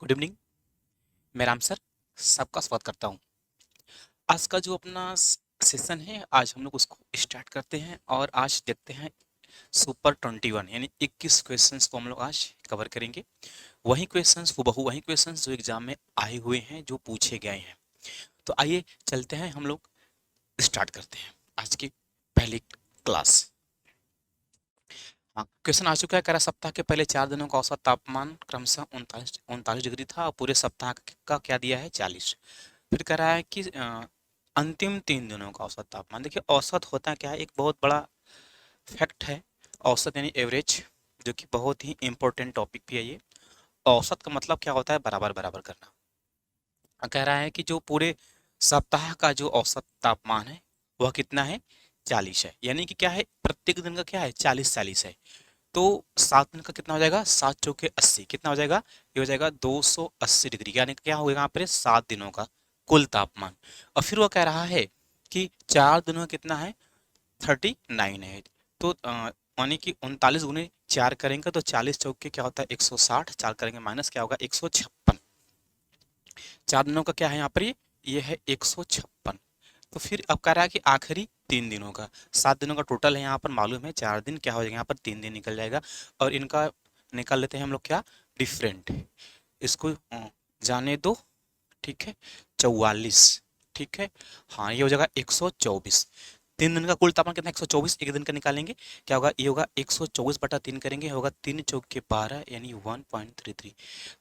Good evening. मैं Ram sir सबका स्वागत करता हूँ। आज का जो अपना सेशन है, आज हम लोग उसको स्टार्ट करते हैं और आज देखते हैं सुपर 21 यानी 21 क्वेश्चंस को हम लोग आज कवर करेंगे। वही क्वेश्चंस, वो वही क्वेश्चंस जो एग्जाम में आए हुए हैं, जो पूछे गए हैं। तो आइए चलते हैं, हम लोग स्टार्ट करते हैं आज की पहली क्लास। हाँ, क्वेश्चन आ चुका है। कह रहा सप्ताह के पहले 4 दिनों का औसत तापमान क्रमशः 39 डिग्री था और पूरे सप्ताह का क्या दिया है 40। फिर कह रहा है कि अंतिम 3 दिनों का औसत तापमान। देखिए औसत होता क्या है, एक बहुत बड़ा फैक्ट है। औसत यानी एवरेज, जो कि बहुत ही इंपॉर्टेंट टॉपिक भी है ये। औसत का मतलब क्या होता है, बराबर बराबर करना। कह रहा है कि जो पूरे सप्ताह का जो औसत तापमान है वह कितना है 40 है। यानी कि क्या है, प्रत्येक दिन का क्या है 40 है। तो 7 दिन का कितना हो जाएगा, 7 चौके 80, कितना हो जाएगा, ये हो जाएगा 280 डिग्री। यानी क्या होगा यहाँ पर 7 दिनों का कुल तापमान। और फिर वो कह रहा है कि 4 दिनों का कितना है 39 है। तो यानी कि 39 × 4 करेंगे तो 40 चौके क्या होता है 160, 4 करेंगे माइनस क्या होगा 156। 4 दिनों का क्या है यहाँ पर, ये है 156। तो फिर अब कह रहा है कि आखिरी 3 दिनों का, 7 दिनों का टोटल है यहाँ पर मालूम है, 4 दिन क्या हो जाएगा यहाँ पर 3 दिन निकल जाएगा। और इनका निकाल लेते हैं हम लोग क्या, डिफरेंट। इसको जाने दो, ठीक है 44, ठीक है। हाँ ये हो जाएगा 124। 3 दिन का कुल तापमान कितना 124, एक दिन का निकालेंगे क्या होगा, ये होगा 124/3 करेंगे, होगा 3 चौके 12 यानी 1.33।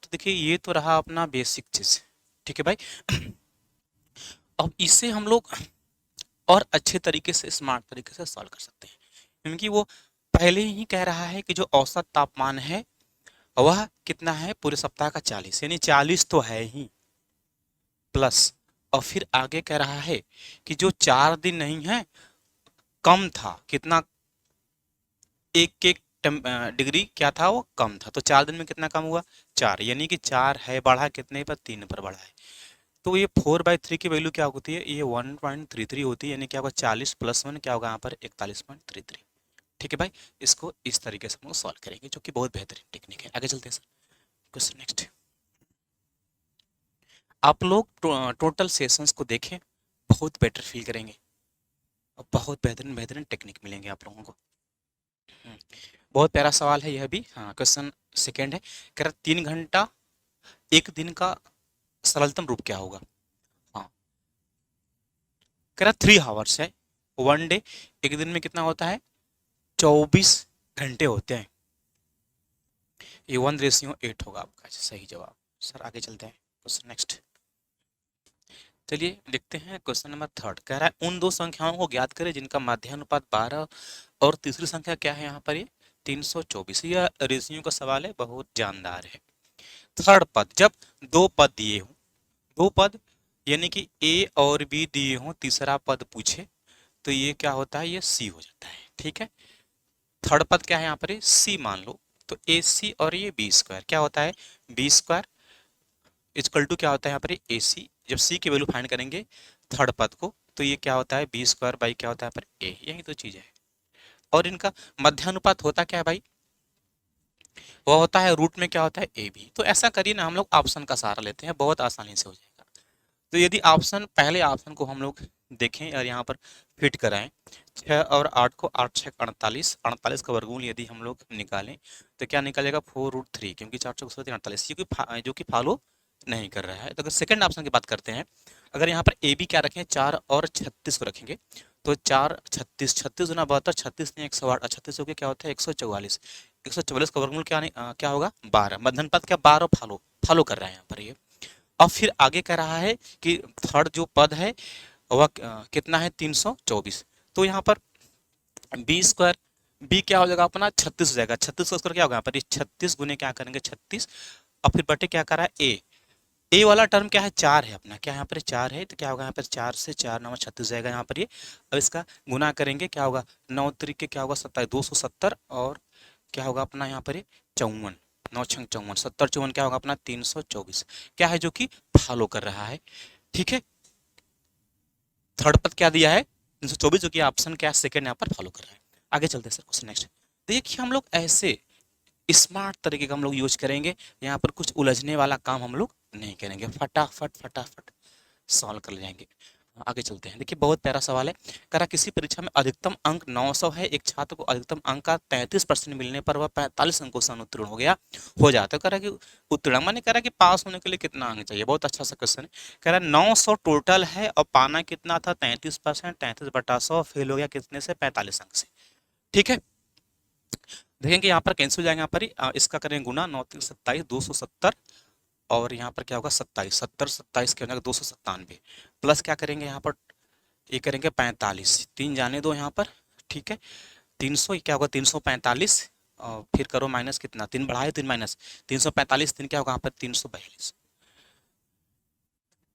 तो देखिए ये तो रहा अपना बेसिक चीज, ठीक है भाई। अब इसे हम लोग और अच्छे तरीके से, स्मार्ट तरीके से सॉल्व कर सकते हैं, क्योंकि वो पहले ही कह रहा है कि जो औसत तापमान है वह कितना है पूरे सप्ताह का 40, यानी 40 तो है ही प्लस। और फिर आगे कह रहा है कि जो 4 दिन नहीं है कम था, कितना, एक एक डिग्री क्या था वो कम था। तो 4 दिन में कितना कम हुआ 4, यानी कि 4 है बढ़ा कितने पर 3 पर बढ़ा है। तो ये 4/3 की वैल्यू क्या होती है, ये 1.33 होती है। यानी क्या होगा 40+1 क्या होगा यहाँ पर 41.33। ठीक है भाई, इसको इस तरीके से हम लोग सॉल्व करेंगे, जो कि बहुत बेहतरीन टेक्निक है। आगे चलते हैं सर, क्वेश्चन नेक्स्ट। आप लोग टोटल सेशंस को देखें, बहुत बेटर फील करेंगे और बहुत बेहतरीन बेहतरीन टेक्निक मिलेंगे आप लोगों को। बहुत प्यारा सवाल है यह भी। हाँ, क्वेश्चन सेकेंड है, कह रहा 3 घंटा एक दिन का सरलतम रूप क्या होगा। हाँ, कह रहा 3 आवर्स है 1 डे। एक दिन में कितना होता है 24 घंटे होते हैं। ये 1:8 होगा आपका सही जवाब। सर आगे चलते हैं, क्वेश्चन नेक्स्ट। चलिए देखते हैं क्वेश्चन नंबर थर्ड। कह रहा है उन दो संख्याओं को ज्ञात करें जिनका माध्यानुपात 12 और तीसरी संख्या क्या है यहाँ पर, ये 324। यह रेशियो का सवाल है, बहुत जानदार है। थर्ड पद, जब दो पद दिए हों, दो पद यानी कि ए और बी दिए हों, तीसरा पद पूछे तो ये क्या होता है, ये सी हो जाता है। ठीक है, थर्ड पद क्या है यहाँ पर, सी मान लो। तो ए सी और ये बी स्क्वायर क्या होता है, बी स्क्वायर इजकल टू क्या होता है यहाँ पर ए सी। जब सी की वैल्यू फाइंड करेंगे थर्ड पद को तो ये क्या होता है बी स्क्वायर बाई क्या होता है यहाँ पर ए। यही तो चीज है। और इनका मध्यानुपात होता क्या है भाई, वह होता है रूट में क्या होता है ए बी। तो ऐसा करिए ना, हम लोग ऑप्शन का सहारा लेते हैं, बहुत आसानी से हो जाएगा। तो यदि ऑप्शन, पहले ऑप्शन को हम लोग देखें और यहाँ पर फिट कराएं, 6 और 8 को, 8 6 48, 48 का वर्गमूल यदि हम लोग निकालें तो क्या निकलेगा 4√3, क्योंकि 4 6 48, जो कि फॉलो नहीं कर रहा है। तो अगर सेकंड ऑप्शन की बात करते हैं, अगर यहाँ पर ए बी क्या रखें 4 और 36 को रखेंगे तो 4 36, 36 गुना 72, 36 ने 108, 36 हो गया क्या होता है 144। 144 का वर्गमूल क्या होगा 12। मध्यमपद क्या 12 फॉलो फॉलो कर रहा है यहाँ पर ये। अब फिर आगे कह रहा है कि थर्ड जो पद है वह कितना है 324। तो यहाँ पर बी स्क्वायर, बी क्या हो जाएगा अपना 36 हो जाएगा। 36 का स्क्वायर क्या होगा यहाँ पर 36 गुने क्या करेंगे 36, और फिर बटे क्या कर रहा है ए वाला टर्म क्या है 4 है अपना, क्या यहाँ पर 4 है तो क्या होगा यहाँ पर 4 से 4 9 36 जाएगा यहाँ पर ये। अब इसका गुना करेंगे क्या होगा 9 तरीके क्या होगा 27 270, और क्या होगा अपना यहाँ पर 54, 9 6 54, 70 54 क्या होगा अपना 324, क्या है जो कि फॉलो कर रहा है। ठीक है, थर्ड पद क्या दिया है 324, जो कि ऑप्शन क्या सेकंड यहाँ पर फॉलो कर रहा है। आगे चलते हैं सर, क्वेश्चन नेक्स्ट। देखिए हम लोग ऐसे स्मार्ट तरीके का हम लोग यूज करेंगे। यहाँ पर कुछ उलझने वाला काम हम लोग नहीं करेंगे, फटाफट फटाफट सॉल्व कर जाएंगे। आगे चलते हैं। देखिए बहुत प्यारा सवाल है। कह रहा किसी परीक्षा में अधिकतम अंक 900 है, एक छात्र को अधिकतम अंक का 33% मिलने पर वह 45 अंकों से अनुत्तीर्ण हो जाता है। कह रहा कि उत्तीर्ण माने कह रहा कि पास होने के लिए कितना अंक चाहिए। बहुत अच्छा सा क्वेश्चन है। कह रहा 900 टोटल है और पाना कितना था 33%, 33/100, फेल हो गया कितने से 45 अंक से। ठीक है, देखेंगे यहाँ पर कैंसिल हो जाएगा। यहाँ पर ही इसका करेंगे गुना, 9×3 = 27, 270, और यहाँ पर क्या होगा 27, 70 27 के हो जाएगा 297, प्लस क्या करेंगे यहाँ पर ये करेंगे 45, 3 जाने दो यहाँ पर। ठीक है, 300 क्या होगा 345, और फिर करो माइनस कितना, 3 बढ़ाए 3 माइनस 345, 3 क्या होगा यहाँ पर 342।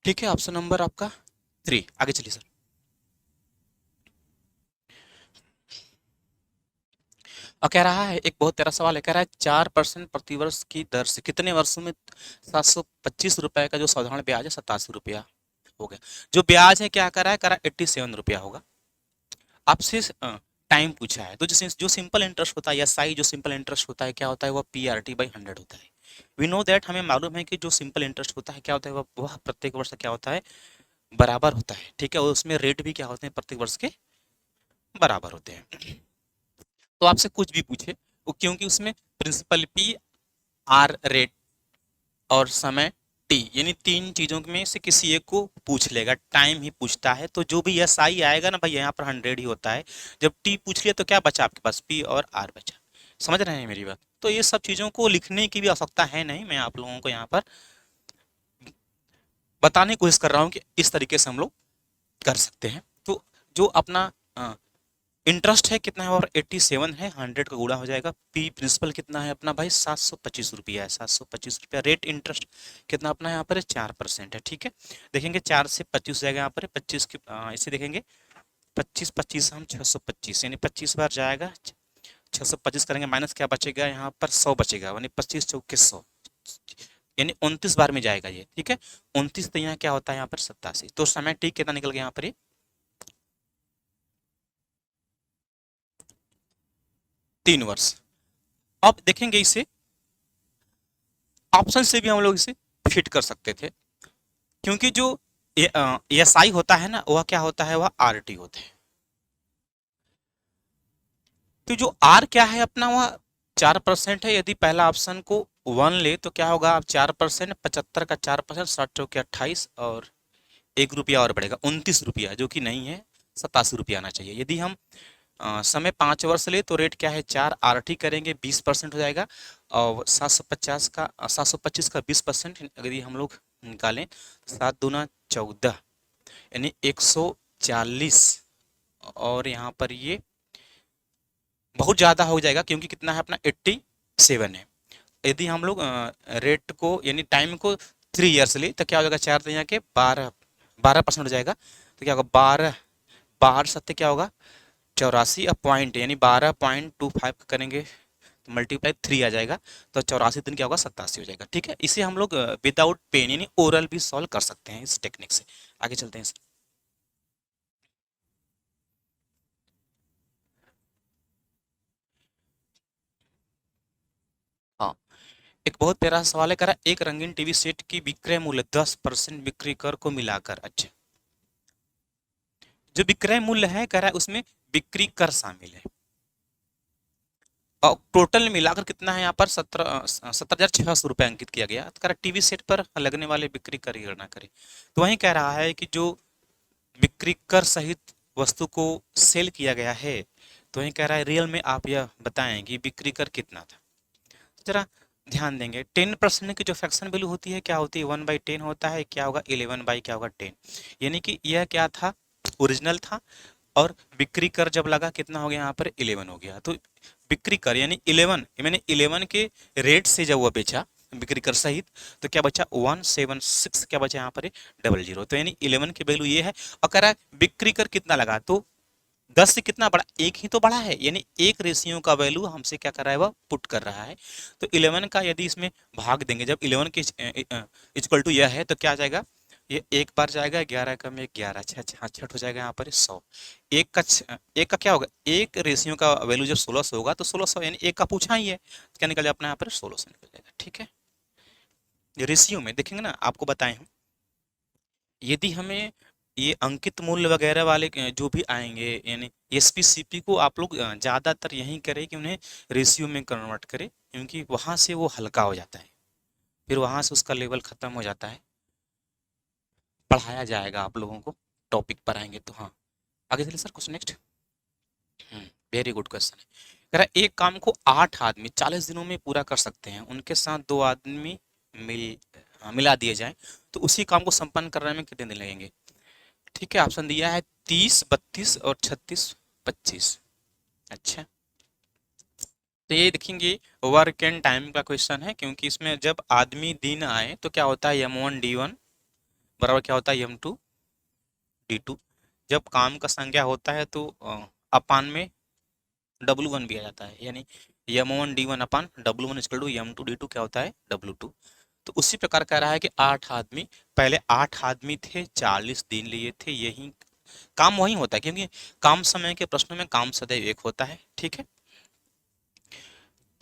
ठीक है, ऑप्शन नंबर आपका 3। आगे चलिए सर। और कह रहा है एक बहुत तेरा सवाल है। कह रहा है 4% प्रतिवर्ष की दर से कितने वर्षों में 725 रुपए का जो साधारण ब्याज है 87 रुपया हो गया। जो ब्याज है क्या कर रहा है, कह रहा है 87 रुपया होगा। आपसे टाइम पूछा है, तो जो सिंपल इंटरेस्ट होता है या साई जो सिंपल इंटरेस्ट होता है क्या होता है, वो PRT/100 होता है। वी नो दैट, हमें मालूम है कि जो सिंपल इंटरेस्ट होता है क्या होता है, वह प्रत्येक वर्ष क्या होता है, बराबर होता है। ठीक है, और उसमें रेट भी क्या होते हैं, प्रत्येक वर्ष के बराबर होते हैं। तो आपसे कुछ भी पूछे वो, क्योंकि उसमें प्रिंसिपल PR रेट और समय T, यानी 3 चीजों में से किसी एक को पूछ लेगा। टाइम ही पूछता है तो जो भी SI आएगा ना भाई, यहाँ पर 100 ही होता है। जब T पूछ लिया तो क्या बचा आपके पास, P और R बचा। समझ रहे हैं मेरी बात। तो ये सब चीजों को लिखने की भी आवश्यकता है नहीं, मैं आप लोगों को यहाँ पर बताने की कोशिश कर रहा हूँ कि इस तरीके से हम लोग कर सकते हैं। तो जो अपना इंटरेस्ट है कितना है, और 87 है, 100 का गुणा हो जाएगा। पी प्रिंसिपल कितना है अपना भाई 725 रुपया है, 725 रुपया। रेट इंटरेस्ट कितना अपना यहाँ पर 4% है। ठीक है, देखेंगे 4 से 25 हो जाएगा यहाँ पर 25 की, इसे देखेंगे 25 25 हम 625, यानी 25 बार जाएगा, 625 करेंगे माइनस क्या बचेगा यहाँ पर 100 बचेगा, यानी 25 चौके 100, यानी 29 बार में जाएगा ये। ठीक है, 29 तो यहाँ क्या होता है यहाँ पर 87। तो समय ठीक कितना निकल गया यहाँ पर 3 वर्ष। अब देखेंगे इसे ऑप्शन से भी हम लोग इसे फिट कर सकते थे, क्योंकि जो SI होता है ना, वह क्या होता है, वह RT होते हैं। तो जो R क्या है अपना, वह 4% है। यदि पहला ऑप्शन को 1 ले तो क्या होगा, आप 4%, 75 का 4%, 60 चौके 28, और 1 रुपया और बढ़ेगा 29 रुपया, जो कि नहीं है, 87 रुपया आना चाहिए। यदि हम समय 5 वर्ष ले तो रेट क्या है 4, RT करेंगे 20% हो जाएगा, और 725 का 20% यदि हम लोग निकालें, 7 दूना 14, यानी 140, और यहाँ पर ये बहुत ज़्यादा हो जाएगा, क्योंकि कितना है अपना 87 है। यदि हम लोग रेट को यानी टाइम को 3 ईयर्स ले तो क्या हो जाएगा, 4 यहाँ के 12% हो जाएगा। तो क्या होगा 12 12 सत्ते क्या होगा 84, अब पॉइंट यानी 12.25 करेंगे तो मल्टीप्लाई 3 आ जाएगा, तो 84 दिन क्या होगा 87 हो जाएगा। ठीक है, इसे हम लोग विदाउट पेन यानी ओरल भी सॉल्व कर सकते हैं इस टेक्निक से। आगे चलते हैं सर। हाँ, एक बहुत प्यारा सवाल है। कह रहा है एक रंगीन टीवी सेट की विक्रय मूल्य 10% बिक्री कर को मिलाकर, अच्छा जो विक्रय मूल्य है कह रहा है उसमें बिक्री कर शामिल है, और टोटल मिलाकर कितना है यहाँ पर 17,600 रुपये अंकित किया गया। तो कह रहा टीवी सेट पर लगने वाले बिक्री कर की गणना करें। तो वहीं कह रहा है कि जो बिक्री कर सहित वस्तु को सेल किया गया है, तो वहीं कह रहा है रियल में आप यह बताएं कि बिक्री कर कितना था। जरा ध्यान देंगे 10% की जो फ्रैक्शन वैल्यू होती है क्या होती है 1/10 होता है, क्या होगा 11 बाई क्या होगा 10, यानी कि यह क्या था ओरिजिनल था, और बिक्री कर जब लगा कितना हो गया यहाँ पर 11 हो गया। तो बिक्री कर यानी 11, मैंने 11 के रेट से जब वह बेचा बिक्री कर सहित, तो क्या बचा 176, क्या बचा यहाँ पर 00, तो यानी 11 की वैल्यू ये है। और कह रहा है बिक्री कर कितना लगा, तो 10 से कितना बड़ा, एक ही तो बड़ा है, यानी एक रेशियो का वैल्यू हमसे क्या कर रहा है, वह पुट कर रहा है। तो 11 का यदि इसमें भाग देंगे, जब 11 के इक्वल टू यह है तो क्या आ जाएगा ये एक बार जाएगा 11 का में 11, छः छः छठ हो जाएगा यहाँ पर 100। एक का क्या होगा, एक रेशियो का वैल्यू जब 1600 होगा तो 1600 यानी एक का पूछा ही है, तो क्या निकल जाए अपना यहाँ पर 1600 निकल जाएगा। ठीक है, रेशियो में देखेंगे ना, आपको बताए हम, यदि हमें ये अंकित मूल्य वगैरह वाले जो भी आएंगे, यानी एसपीसीपी को आप लोग ज़्यादातर यही करें कि उन्हें रेशियो में कन्वर्ट करें, क्योंकि वहाँ से वो हल्का हो जाता है, फिर वहाँ से उसका लेवल ख़त्म हो जाता है, पढ़ाया जाएगा आप लोगों को, टॉपिक पर आएंगे तो। हाँ, आगे चलिए सर, कुछ नेक्स्ट। वेरी गुड क्वेश्चन है। कह रहा है एक काम को 8 आदमी 40 दिनों में पूरा कर सकते हैं, उनके साथ 2 आदमी मिल मिला दिए जाएं तो उसी काम को संपन्न करने में कितने दिन लगेंगे। ठीक है, ऑप्शन दिया है 30, 32 और 36, 25। अच्छा, तो ये देखेंगे वर्क एंड टाइम का क्वेश्चन है, क्योंकि इसमें जब आदमी दिन आए तो क्या होता है M1 D1 बराबर क्या होता है M2 D2। जब काम का संज्ञा होता है तो अपान में W1 भी आ जाता है, यानी M1 D1 upon W1 equal to M2 D2 क्या होता है W2। तो उसी प्रकार कह रहा है कि 8 आदमी, पहले 8 आदमी थे, 40 दिन लिए थे, यही काम वही होता है, क्योंकि काम समय के प्रश्नों में काम सदैव एक होता है। ठीक है,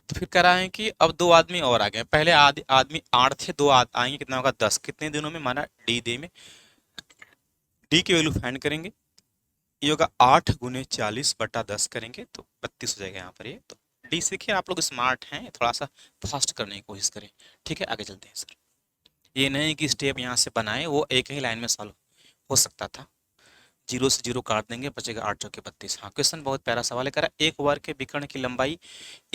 तो फिर कह रहा है कि अब 2 आदमी और आ गए, पहले आदमी 8 थे, आएंगे, कितना होगा 10, कितने दिनों में, माना डी डे में, डी की वैल्यू फाइंड करेंगे, ये होगा 8 × 40/10 करेंगे तो 32 हो जाएगा यहाँ पर ये। तो डी सीखिए, आप लोग स्मार्ट हैं, थोड़ा सा फास्ट करने की कोशिश करें। ठीक है, आगे चलते हैं सर। ये नहीं कि स्टेप यहाँ से बनाए, वो एक ही लाइन में सॉल्व हो सकता था, 0 से 0 काट देंगे, बचेगा 8 चौके 32। हाँ, क्वेश्चन बहुत प्यारा सवाल है, कह रहा है एक वर्ग के विकर्ण की लंबाई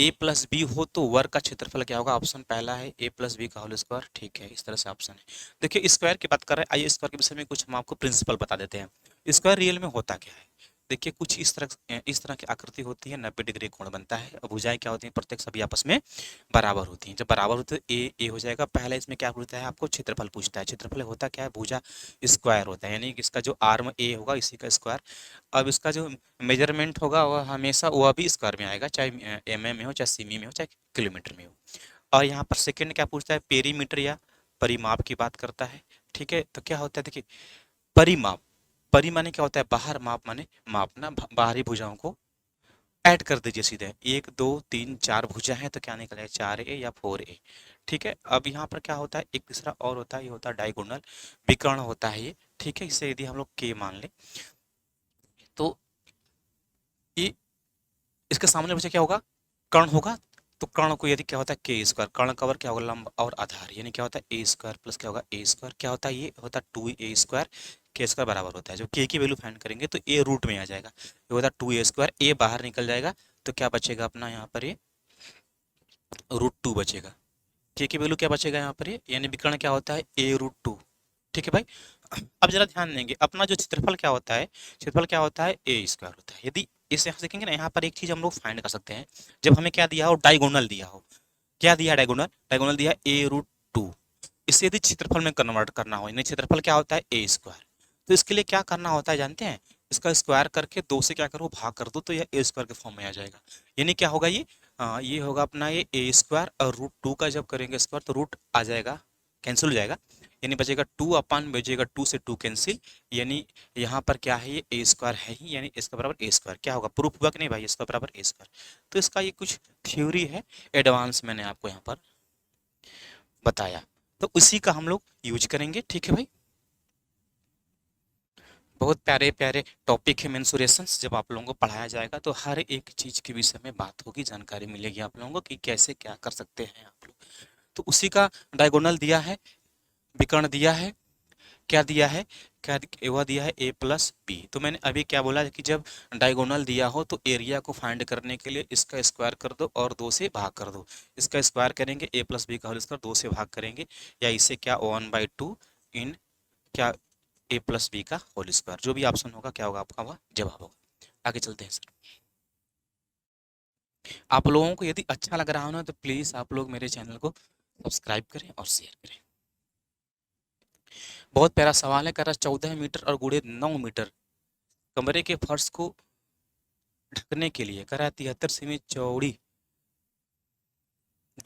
a+b हो तो वर्ग का क्षेत्रफल क्या होगा। ऑप्शन पहला है a+b का होल स्क्वायर। ठीक है, इस तरह से ऑप्शन है। देखिए स्क्वायर की बात कर रहे हैं, आइए स्क्वायर के विषय में कुछ हम आपको प्रिंसिपल बता देते हैं। स्क्वायर रियल में होता क्या है, देखिए कुछ इस तरह की आकृति होती है, 90 डिग्री कोण बनता है, और भुजाएं क्या होती हैं, प्रत्येक सभी आपस में बराबर होती हैं। जब बराबर होते हैं ए ए हो जाएगा। पहला इसमें क्या पूछता है, आपको क्षेत्रफल पूछता है। क्षेत्रफल होता क्या है, भुजा स्क्वायर होता है, यानी कि इसका जो आर्म ए होगा इसी का स्क्वायर। अब इसका जो मेजरमेंट होगा वह हमेशा वह भी स्क्वायर में आएगा, चाहे mm में हो, चाहे सेमी में हो, चाहे किलोमीटर में हो। और यहाँ पर सेकंड क्या पूछता है, पेरीमीटर या परिमाप की बात करता है। ठीक है, तो क्या होता है, देखिए परिमाप, परि माने क्या होता है बाहर, माप माने मापना, बाहरी भुजाओं को ऐड कर दीजिए सीधे, 1 2 3 4 भुजा है तो क्या निकलेगा 4a या 4a। ठीक है, अब यहाँ पर क्या होता है, एक तीसरा और होता है, ये होता है डायगोनल विकर्ण होता है ये। ठीक है, इसे यदि हम लोग k मान ले तो ये इसके सामने बचा क्या होगा, कर्ण होगा। तो कर्ण को यदि क्या होता है के स्क्वायर, कर्ण कवर क्या होगा लंब और आधार, यानी क्या होता है ए स्क्वायर प्लस क्या होगा ए स्क्वायर, क्या होता है ये होता है 2a² के स्क्वायर बराबर होता है। जब के की वैल्यू फाइंड करेंगे तो ए रूट में आ जाएगा, ये होता है 2a², ए बाहर निकल जाएगा तो क्या बचेगा अपना यहाँ पर ये √2 बचेगा। के की वैल्यू क्या बचेगा यहाँ पर ये, यानी विकर्ण क्या होता है a√2। ठीक है भाई, अब जरा ध्यान देंगे, अपना जो क्षेत्रफल क्या होता है, क्षेत्रफल क्या होता है a² होता है। यदि इसे यहाँ से देखेंगे ना, यहाँ पर एक चीज हम लोग फाइंड कर सकते हैं, जब हमें क्या दिया हो, डायगोनल दिया हो, क्या दिया डायगोनल, डायगोनल दिया a√2, इसे यदि क्षेत्रफल में कन्वर्ट करना हो, यानी क्षेत्रफल क्या होता है a², तो इसके लिए क्या करना होता है जानते हैं, इसका स्क्वायर करके 2 से क्या करो भाग कर दो तो यह a² के फॉर्म में आ जाएगा। यानी क्या होगा ये, ये होगा अपना ये a² और √2 का जब करेंगे स्क्वायर तो रूट आ जाएगा, कैंसिल हो जाएगा, यानी बचेगा 2 अपान बचेगा 2 से 2 कैंसिल, यानी यहाँ पर क्या है ये a² है ही, यानी इसका बराबर a², क्या होगा प्रूफ हुआ कि नहीं भाई, इसका बराबर a²। तो इसका ये कुछ थ्योरी है एडवांस, मैंने आपको यहाँ पर बताया, तो उसी का हम लोग यूज करेंगे। ठीक है भाई, बहुत प्यारे प्यारे टॉपिक है मेंसुरेशंस, जब आप लोगों को पढ़ाया जाएगा तो हर एक चीज के विषय में बात होगी, जानकारी मिलेगी आप लोगों को कि कैसे क्या कर सकते हैं आप लोग। तो उसी का डायगोनल दिया है, विकर्ण दिया है, क्या दिया है, क्या वह दिया है a+b। तो मैंने अभी क्या बोला कि जब डायगोनल दिया हो तो एरिया को फाइंड करने के लिए इसका स्क्वायर कर दो और 2 से भाग कर दो, इसका स्क्वायर करेंगे a+b का होल स्क्वायर 2 से भाग करेंगे, या इसे क्या 1/2 इन क्या a+b का होल स्क्वायर, जो भी ऑप्शन होगा क्या होगा आपका वह जवाब होगा। आगे चलते हैं सर। आप लोगों को यदि अच्छा लग रहा हो ना तो प्लीज आप लोग मेरे चैनल को सब्सक्राइब करें और शेयर करें। बहुत प्यारा सवाल है, कह रहा 14 मीटर और गुड़े 9 मीटर कमरे के फर्श को ढकने के लिए कह रहा 73 सेमी चौड़ी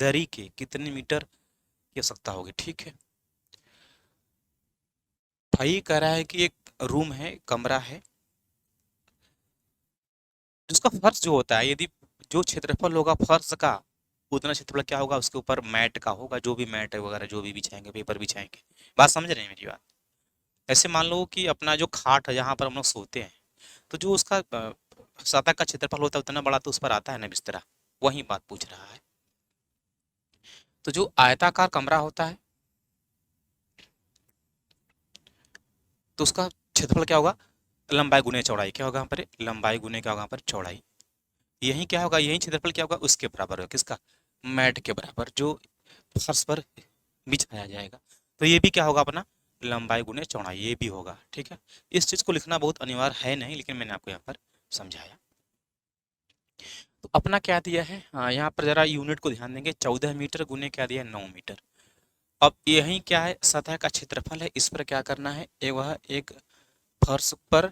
दरी के कितने मीटर की आवश्यकता होगी। ठीक है, भाई कह रहा है कि एक रूम है, कमरा है, जिसका फर्श जो होता है, यदि जो क्षेत्रफल होगा फर्श का, उतना क्षेत्रफल क्या होगा उसके ऊपर मैट का होगा, जो भी मैट वगैरह जो भी बिछाएंगे, पेपर बिछाएंगे। बात समझ रहे हैं मेरी बात? ऐसे मान लो कि अपना जो खाट है जहाँ पर हम लोग सोते हैं, तो जो उसका सतह का क्षेत्रफल होता है उतना बड़ा तो उस पर आता है ना बिस्तरा। वही बात पूछ रहा है। तो जो आयताकार कमरा होता है, तो उसका क्षेत्रफल क्या होगा? लंबाई गुने चौड़ाई। क्या होगा यहाँ पर? लंबाई गुने क्या होगा यहाँ पर? चौड़ाई। यही क्या होगा? यही क्षेत्रफल क्या होगा? उसके बराबर होगा। किसका? मैट के बराबर, जो फर्श पर बिछाया जाएगा। तो ये भी क्या होगा अपना? लंबाई गुने चौड़ाई, ये भी होगा। ठीक है, इस चीज को लिखना बहुत अनिवार्य है नहीं, लेकिन मैंने आपको यहाँ पर समझाया। तो अपना क्या दिया है? हाँ, यहाँ पर जरा यूनिट को ध्यान देंगे। 14 मीटर गुने क्या दिया है? 9 मीटर। अब यही क्या है? सतह का क्षेत्रफल है। इस पर क्या करना है? वह एक फर्श पर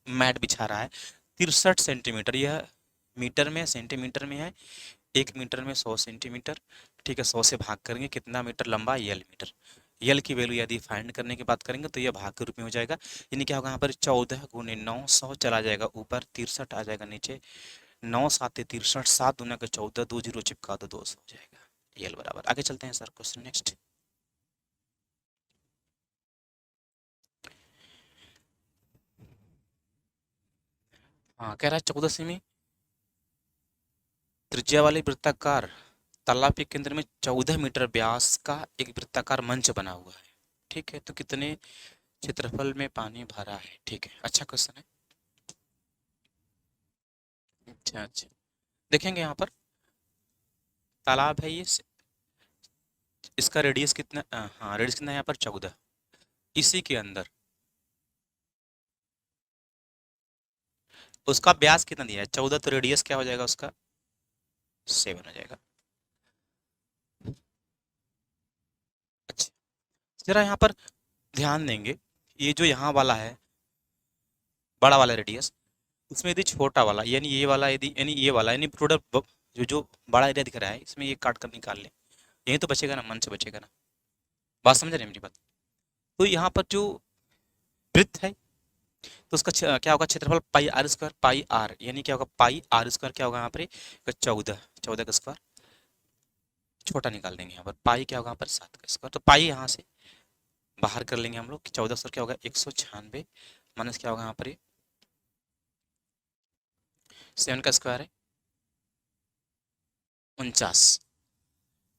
मैट बिछा रहा है। 63 सेंटीमीटर, यह मीटर में सेंटीमीटर में है। 1 मीटर में 100 सेंटीमीटर। ठीक है, 100 से भाग करेंगे, कितना मीटर लंबा? यल मीटर। यल की वैल्यू यदि फाइंड करने की बात करेंगे तो यह भाग के रूप में हो जाएगा। यानी क्या होगा यहाँ पर? 14 गुने 9, 100 चला जाएगा ऊपर, 63 आ जाएगा नीचे। 9 7 63, 7 दूना के 14, 2 जीरो चिपका दो, 200 हो जाएगा। यल बराबर। आगे चलते हैं सर, क्वेश्चन नेक्स्ट। हाँ, कह रहा है 14 सेमी त्रिज्या वाले वृत्ताकार तालाब के केंद्र में 14 मीटर व्यास का एक वृत्ताकार मंच बना हुआ है। ठीक है, तो कितने क्षेत्रफल में पानी भरा है? ठीक है, अच्छा क्वेश्चन है। अच्छा अच्छा, देखेंगे यहाँ पर तालाब है ये, इसका रेडियस कितना? हाँ, रेडियस कितना है यहाँ पर? 14। इसी के अंदर उसका व्यास कितना दिया है? 14, तो रेडियस क्या हो जाएगा उसका? 7 हो जाएगा। अच्छा, जरा यहाँ पर ध्यान देंगे, ये जो यहाँ वाला है बड़ा वाला रेडियस, उसमें यदि छोटा वाला यानी ये वाला, यदि यानी ये वाला यानी प्रोडक्ट, जो जो बड़ा एरिया दिख रहा है इसमें ये काट कर निकाल लें, यही तो बचेगा ना, मन से बचेगा ना। बात समझ रहे हैं मेरी बात? तो यहाँ पर जो वृत्त है, तो उसका क्या होगा? क्षेत्रफल पाई आर स्क्वायर, पाई आर यानी क्या होगा? पाई आर स्क्वायर क्या होगा यहाँ पर? 14, 14 का स्क्वायर, छोटा निकाल देंगे यहाँ पर। पाई क्या होगा यहाँ पर? 7 का स्क्वायर। तो पाई यहाँ से बाहर कर लेंगे हम लोग कि 14 स्क्वायर क्या होगा? 196 माइनस क्या होगा यहाँ पर? 7 का स्क्वायर है 49।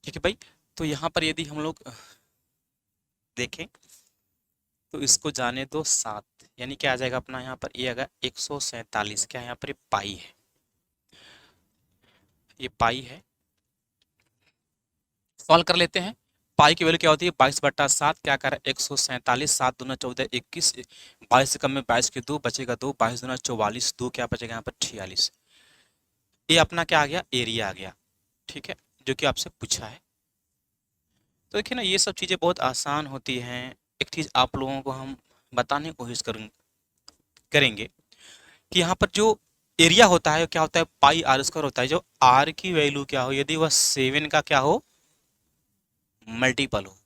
ठीक है भाई, तो यहाँ पर यदि हम लोग देखें तो इसको जाने दो 7, यानी क्या आ जाएगा अपना यहाँ पर? ये आएगा 147। क्या है यहाँ पर? ये पाई है, ये पाई है। सॉल्व कर लेते हैं। पाई की वैल्यू क्या होती है? 22/7। क्या कर रहा है? 147, 7 दूना 14, 21, 22 से कम में 22 के 2 बचेगा 2, 22 दूना 44, 2 क्या बचेगा यहाँ पर? 46। ये अपना क्या आ गया? एरिया आ गया। ठीक है, जो कि आपसे पूछा है। तो देखिए ना, ये सब चीज़ें बहुत आसान होती हैं। एक चीज़ आप लोगों को हम बताने की कोशिश करेंगे कि यहाँ पर जो एरिया होता है क्या होता है? पाई आर स्क्वायर होता है। जो आर की वैल्यू क्या हो, यदि वह 7 का क्या हो? मल्टीपल हो,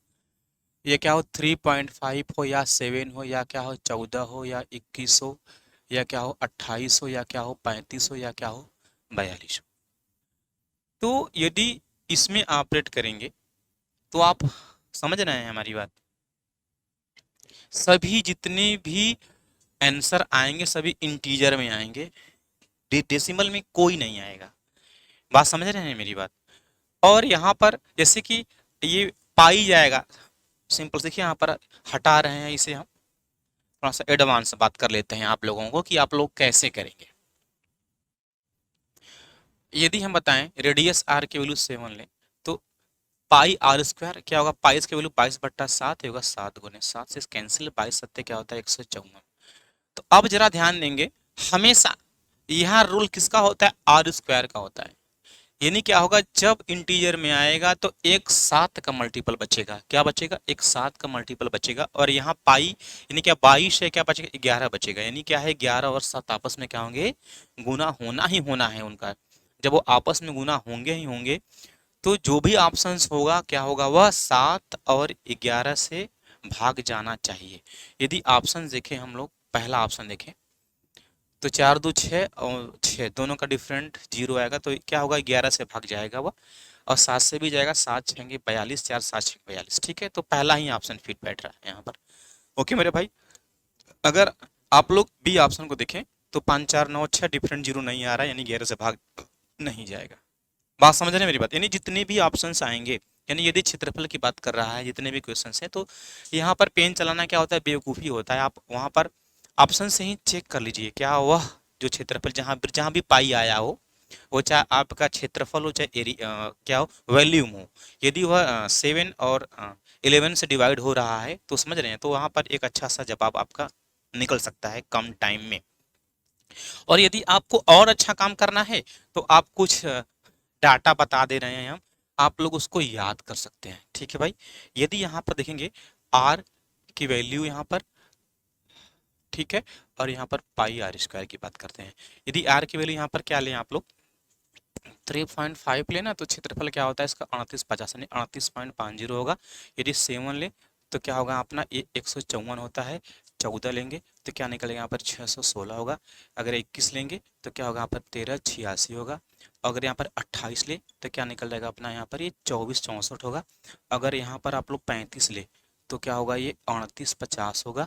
ये क्या हो? 3.5 हो या 7 हो या क्या हो? 14 हो या 21 हो या क्या हो? 28 हो या क्या हो? 35 हो या क्या हो? 42 हो। तो यदि इसमें ऑपरेट करेंगे तो आप समझ रहे हैं हमारी बात? सभी जितने भी आंसर आएंगे सभी इंटीजर में आएंगे, डेसिमल में कोई नहीं आएगा। बात समझ रहे हैं मेरी बात? और यहाँ पर जैसे कि ये पाई जाएगा, सिंपल देखिए यहाँ पर हटा रहे हैं इसे हम। थोड़ा सा एडवांस बात कर लेते हैं आप लोगों को कि आप लोग कैसे करेंगे। यदि हम बताएं रेडियस आर की वैल्यू 7 लें, तो पाई आर स्क्वायर क्या होगा? पाई की वैल्यू 22/7 होगा, 7 गुने 7 से कैंसिल, 22 सत्ते क्या होता है? 154। तो अब जरा ध्यान देंगे, हमेशा यहाँ रूल किसका होता है? आर स्क्वायर का होता है। यानी क्या होगा? जब इंटीजर में आएगा तो एक 7 का मल्टीपल बचेगा। क्या बचेगा? एक 7 का मल्टीपल बचेगा। और यहाँ पाई यानी क्या? 22 है, क्या बचेगा? 11 बचेगा। यानी क्या है? 11 और 7 आपस में क्या होंगे? गुना होना ही होना है उनका। जब वो आपस में गुना होंगे ही होंगे तो जो भी ऑप्शंस होगा क्या होगा? वह 7 और 11 से भाग जाना चाहिए। यदि ऑप्शन देखें हम लोग, पहला ऑप्शन देखें तो 4 2 6 और 6 दोनों का डिफरेंट 0 आएगा, तो क्या होगा 11 से भाग जाएगा वह, और 7 से भी जाएगा, 7 6 42, 4 7 6 42। ठीक है, तो पहला ही ऑप्शन फिट बैठ रहा है यहाँ पर। ओके मेरे भाई, अगर आप लोग बी ऑप्शन को देखें तो 5 4 9 6 डिफरेंट 0 नहीं आ रहा है, यानी 11 से भाग नहीं जाएगा। बात समझ रहे हैं मेरी बात? यानी जितने भी ऑप्शंस आएंगे, यानी यदि क्षेत्रफल की बात कर रहा है, जितने भी क्वेश्चंस हैं, तो यहाँ पर पेन चलाना क्या होता है, बेवकूफ़ी होता है। आप वहाँ पर ऑप्शन से ही चेक कर लीजिए क्या वह जो क्षेत्रफल जहाँ जहाँ भी पाई आया हो, वो चाहे आपका क्षेत्रफल हो चाहे एरिया क्या हो, वॉल्यूम हो, यदि वह 7 और 11 से डिवाइड हो रहा है, तो समझ रहे हैं, तो वहाँ पर एक अच्छा सा जवाब आपका निकल सकता है कम टाइम में। और यदि आपको और अच्छा काम करना है, तो आप कुछ डाटा बता दे रहे हैं हम, आप लोग उसको याद कर सकते हैं। ठीक है भाई, यदि यहाँ पर देखेंगे आर की वैल्यू यहाँ पर, ठीक है, और यहाँ पर पाई आर स्क्वायर की बात करते हैं। यदि आर की वैल्यू यहाँ पर क्या लें आप लोग, 3.5 लेना, तो क्षेत्रफल क्या होता है इसका 3850, यानी 38.50 होगा। यदि 7 ले तो क्या होगा अपना 154 होता है, 14 लेंगे तो क्या निकलेगा यहाँ पर 616 होगा। अगर 21 लेंगे तो क्या होगा यहाँ पर 1386 होगा। अगर यहाँ पर 28 ले तो क्या निकल जाएगा अपना यहाँ पर ये 2464 होगा। अगर यहाँ पर आप लोग 35 ले तो क्या होगा ये 3850 होगा।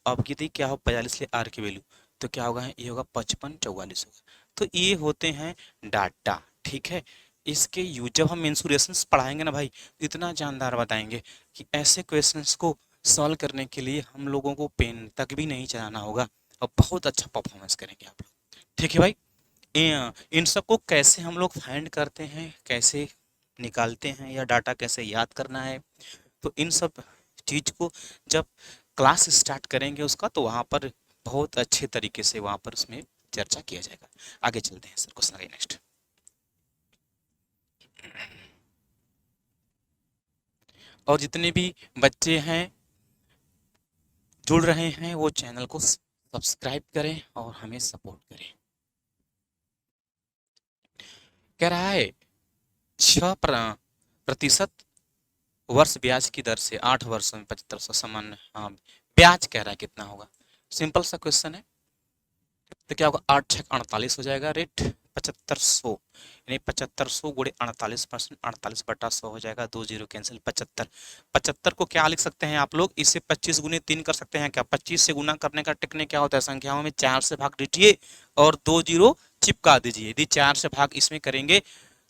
अब यदि क्या हो 42 ले आर की वैल्यू, तो क्या होगा ये होगा 5544 होगा। तो ये होते हैं डाटा। ठीक है, इसके यूज जब हम मेंसुरेशंस पढ़ाएंगे ना भाई, इतना जानदार बताएंगे कि ऐसे क्वेश्चंस को सॉल्व करने के लिए हम लोगों को पेन तक भी नहीं चलाना होगा, और बहुत अच्छा परफॉर्मेंस करेंगे आप लोग। ठीक है भाई, इन सब को कैसे हम लोग फाइंड करते हैं, कैसे निकालते हैं, या डाटा कैसे याद करना है, तो इन सब चीज को जब क्लास स्टार्ट करेंगे उसका, तो वहाँ पर बहुत अच्छे तरीके से वहाँ पर उसमें चर्चा किया जाएगा। आगे चलते हैं सर, क्वेश्चन आगे नेक्स्ट। और जितने भी बच्चे हैं जुड़ रहे हैं, वो चैनल को सब्सक्राइब करें और हमें सपोर्ट करें। कह रहा है 6% वर्ष ब्याज की दर से 8 वर्षों में 7500 सामान्य, हाँ ब्याज कह रहा है कितना होगा, सिंपल सा क्वेश्चन है। तो क्या होगा 8 6 48 हो जाएगा, रेट 7500, यानी 7500 गुणे 48%, 48/100 हो जाएगा, 2 जीरो कैंसिल, 75। 75 को क्या लिख सकते हैं आप लोग, इसे 25 गुने 3 कर सकते हैं क्या, 25 से गुना करने का टेक्निक क्या होता है, संख्याओं में 4 से भाग दीजिए और 2 जीरो चिपका दीजिए। यदि 4 से भाग इसमें करेंगे